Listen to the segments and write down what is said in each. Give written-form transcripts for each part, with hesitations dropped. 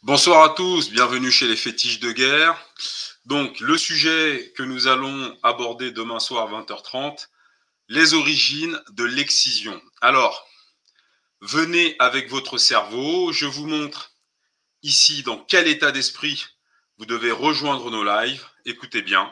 Bonsoir à tous, bienvenue chez les fétiches de guerre. Donc, le sujet que nous allons aborder demain soir 20h30, les origines de l'excision. Alors, venez avec votre cerveau, je vous montre ici dans quel état d'esprit vous devez rejoindre nos lives. Écoutez bien.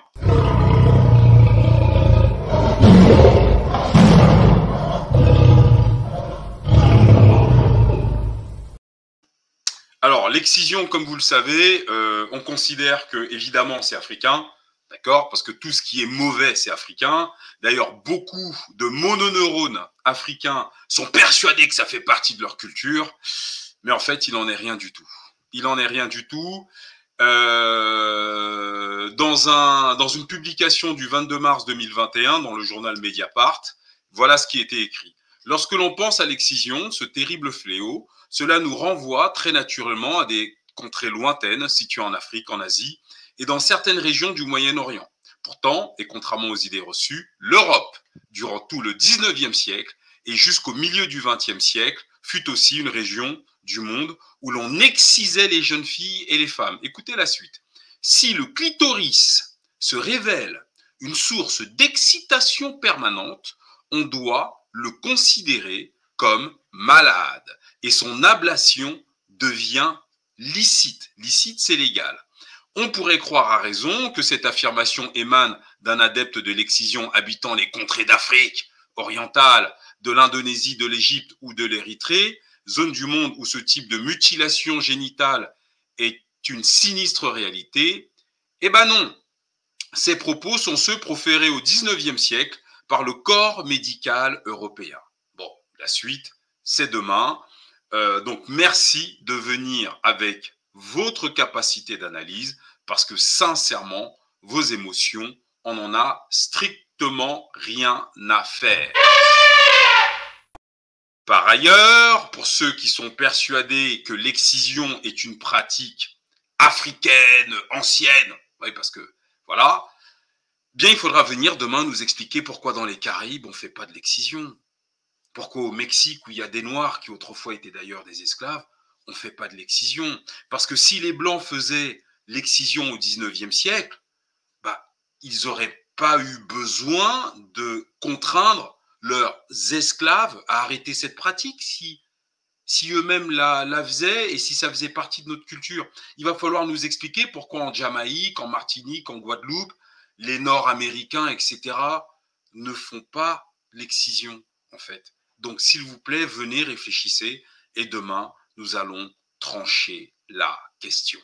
Alors, l'excision, comme vous le savez, on considère que, évidemment, c'est africain, d'accord? Parce que tout ce qui est mauvais, c'est africain. D'ailleurs, beaucoup de mononeurones africains sont persuadés que ça fait partie de leur culture, mais en fait, il n'en est rien du tout. Il n'en est rien du tout. Dans une publication du 22 mars 2021 dans le journal Mediapart, voilà ce qui était écrit. Lorsque l'on pense à l'excision, ce terrible fléau, cela nous renvoie très naturellement à des contrées lointaines situées en Afrique, en Asie et dans certaines régions du Moyen-Orient. Pourtant, et contrairement aux idées reçues, l'Europe, durant tout le 19e siècle et jusqu'au milieu du 20e siècle, fut aussi une région du monde où l'on excisait les jeunes filles et les femmes. Écoutez la suite. Si le clitoris se révèle une source d'excitation permanente, on doit le considérer comme malade et son ablation devient licite. Licite, c'est légal. On pourrait croire à raison que cette affirmation émane d'un adepte de l'excision habitant les contrées d'Afrique orientale, de l'Indonésie, de l'Égypte ou de l'Érythrée, zone du monde où ce type de mutilation génitale est une sinistre réalité. Eh ben non, ces propos sont ceux proférés au 19e siècle par le corps médical européen. Bon, la suite, c'est demain. Donc, merci de venir avec votre capacité d'analyse parce que sincèrement, vos émotions, on n'en a strictement rien à faire. Par ailleurs, pour ceux qui sont persuadés que l'excision est une pratique africaine, ancienne, oui, parce que voilà, bien il faudra venir demain nous expliquer pourquoi dans les Caraïbes on ne fait pas de l'excision. Pourquoi au Mexique, où il y a des Noirs qui autrefois étaient d'ailleurs des esclaves, on ne fait pas de l'excision. Parce que si les Blancs faisaient l'excision au 19e siècle, bah, ils n'auraient pas eu besoin de contraindre leurs esclaves à arrêter cette pratique si eux-mêmes la faisaient et si ça faisait partie de notre culture. Il va falloir nous expliquer pourquoi en Jamaïque, en Martinique, en Guadeloupe, les Nord-Américains, etc., ne font pas l'excision, en fait. Donc, s'il vous plaît, venez, réfléchissez, et demain, nous allons trancher la question.